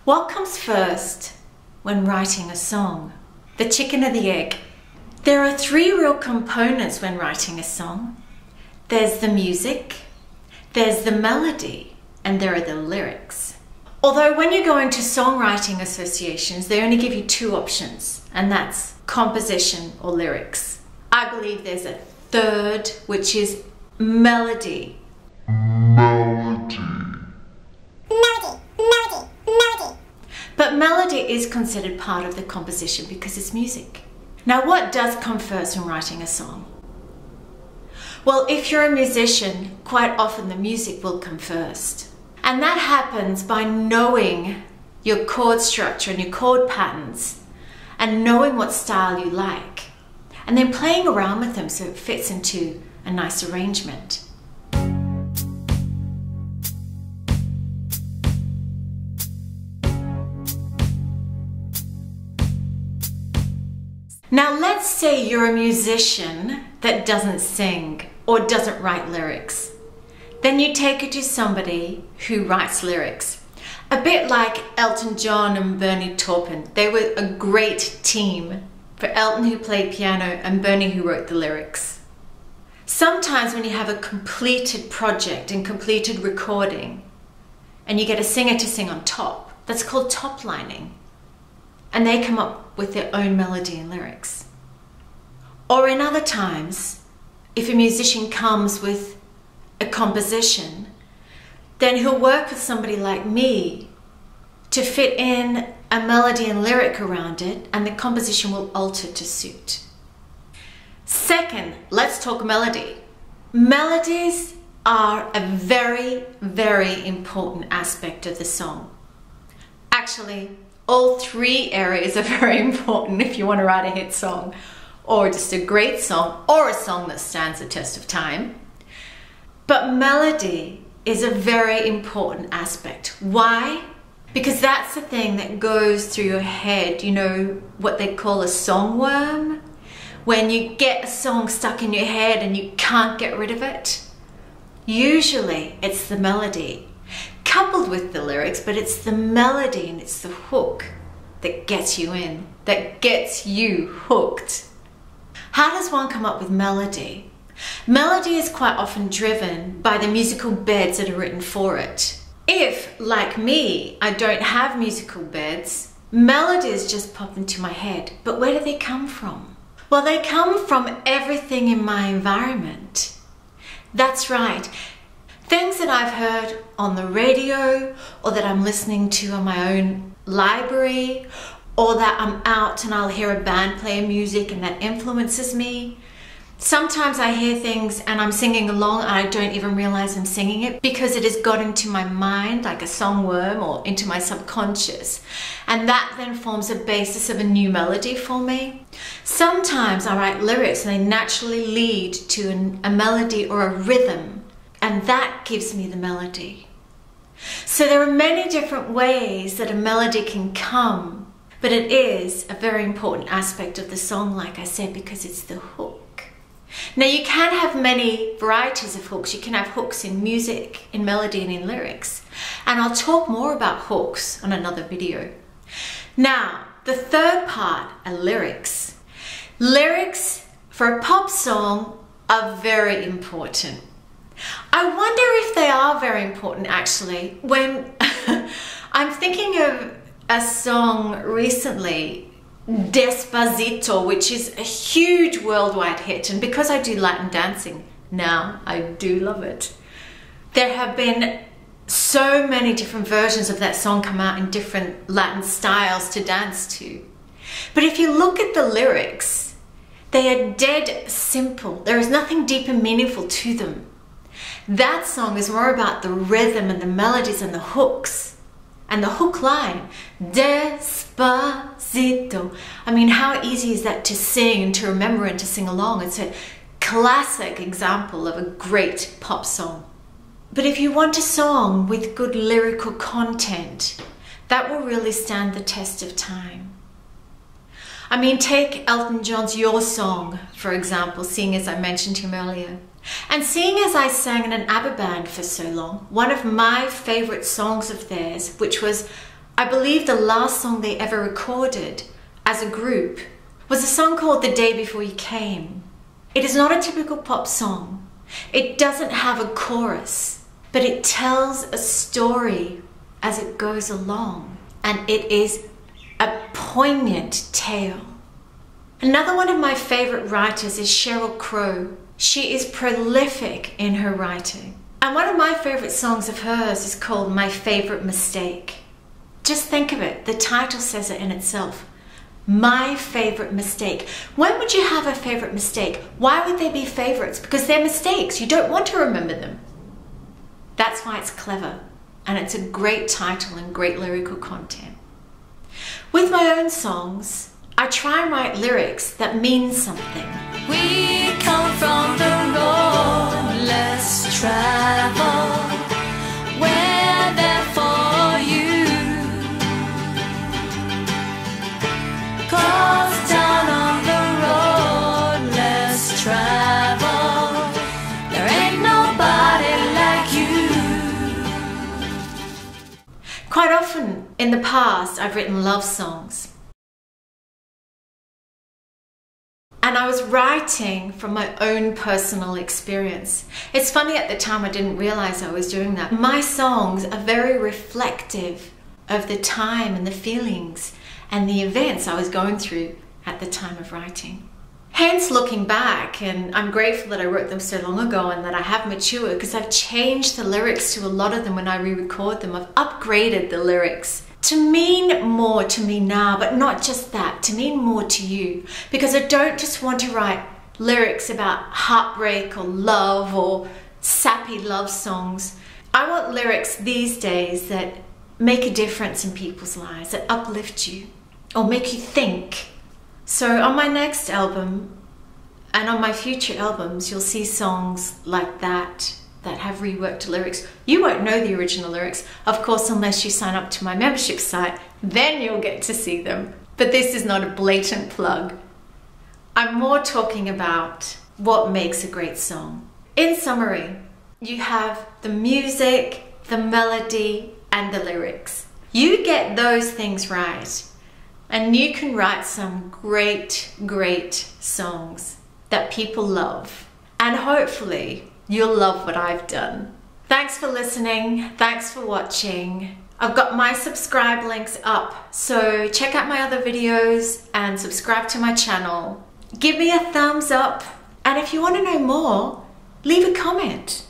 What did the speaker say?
What comes first when writing a song? The chicken or the egg? There are three real components when writing a song. There's the music, there's the melody, and there are the lyrics. Although when you go into songwriting associations, they only give you two options, and that's composition or lyrics. I believe there's a third, which is melody. But melody is considered part of the composition because it's music. Now, what does come first when writing a song? Well, if you're a musician, quite often the music will come first. And that happens by knowing your chord structure and your chord patterns and knowing what style you like, and then playing around with them so it fits into a nice arrangement. Now let's say you're a musician that doesn't sing or doesn't write lyrics. Then you take it to somebody who writes lyrics. A bit like Elton John and Bernie Taupin. They were a great team. For Elton, who played piano, and Bernie, who wrote the lyrics. Sometimes when you have a completed project and completed recording and you get a singer to sing on top, that's called top lining. And they come up with their own melody and lyrics. Or in other times, if a musician comes with a composition, then he'll work with somebody like me to fit in a melody and lyric around it, and the composition will alter to suit. Second, let's talk melody. Melodies are a very, very important aspect of the song. Actually, all three areas are very important if you want to write a hit song, or just a great song, or a song that stands the test of time. But melody is a very important aspect. Why? Because that's the thing that goes through your head. You know what they call a song worm? When you get a song stuck in your head and you can't get rid of it. Usually it's the melody, coupled with the lyrics, but it's the melody and it's the hook that gets you in, that gets you hooked. How does one come up with melody? Melody is quite often driven by the musical beds that are written for it. If, like me, I don't have musical beds, melodies just pop into my head. But where do they come from? Well, they come from everything in my environment. That's right. Things that I've heard on the radio, or that I'm listening to on my own library, or that I'm out and I'll hear a band play music and that influences me. Sometimes I hear things and I'm singing along and I don't even realize I'm singing it because it has got into my mind like a song worm or into my subconscious. And that then forms a basis of a new melody for me. Sometimes I write lyrics and they naturally lead to a melody or a rhythm, and that gives me the melody. So there are many different ways that a melody can come, but it is a very important aspect of the song, like I said, because it's the hook. Now you can have many varieties of hooks. You can have hooks in music, in melody, and in lyrics. And I'll talk more about hooks on another video. Now, the third part are lyrics. Lyrics for a pop song are very important. I wonder if they are very important actually. When I'm thinking of a song recently, Despacito, which is a huge worldwide hit, and because I do Latin dancing now, I do love it. There have been so many different versions of that song come out in different Latin styles to dance to. But if you look at the lyrics, they are dead simple. There is nothing deep and meaningful to them. That song is more about the rhythm and the melodies and the hooks. And the hook line, Despacito. I mean, how easy is that to sing and to remember and to sing along? It's a classic example of a great pop song. But if you want a song with good lyrical content, that will really stand the test of time. I mean, take Elton John's Your Song, for example, seeing as I mentioned him earlier. And seeing as I sang in an ABBA band for so long, one of my favorite songs of theirs, which was I believe the last song they ever recorded as a group was a song called The Day Before You Came. It is not a typical pop song. It doesn't have a chorus, but it tells a story as it goes along, and it is a poignant tale. Another one of my favorite writers is Sheryl Crow. She is prolific in her writing. And one of my favorite songs of hers is called My Favorite Mistake. Just think of it, the title says it in itself. My favorite mistake. When would you have a favorite mistake? Why would they be favorites? Because they're mistakes. You don't want to remember them. That's why it's clever. And it's a great title and great lyrical content. With my own songs, I try and write lyrics that mean something. We come from the road less traveled. We're there for you. 'Cause down on the road less traveled, there ain't nobody like you. Quite often in the past, I've written love songs. And I was writing from my own personal experience. It's funny, at the time I didn't realize I was doing that. My songs are very reflective of the time and the feelings and the events I was going through at the time of writing. Hence, looking back, and I'm grateful that I wrote them so long ago and that I have matured, because I've changed the lyrics to a lot of them when I re-record them. I've upgraded the lyrics to mean more to me now, but not just that, to mean more to you. Because I don't just want to write lyrics about heartbreak or love or sappy love songs. I want lyrics these days that make a difference in people's lives, that uplift you or make you think. So on my next album and on my future albums, you'll see songs like that have reworked lyrics. You won't know the original lyrics, of course, unless you sign up to my membership site. Then you'll get to see them. But this is not a blatant plug. I'm more talking about what makes a great song. In summary, you have the music, the melody, and the lyrics. You get those things right, and you can write some great, great songs that people love. And hopefully, you'll love what I've done. Thanks for listening. Thanks for watching. I've got my subscribe links up, so check out my other videos and subscribe to my channel. Give me a thumbs up, and if you want to know more, leave a comment.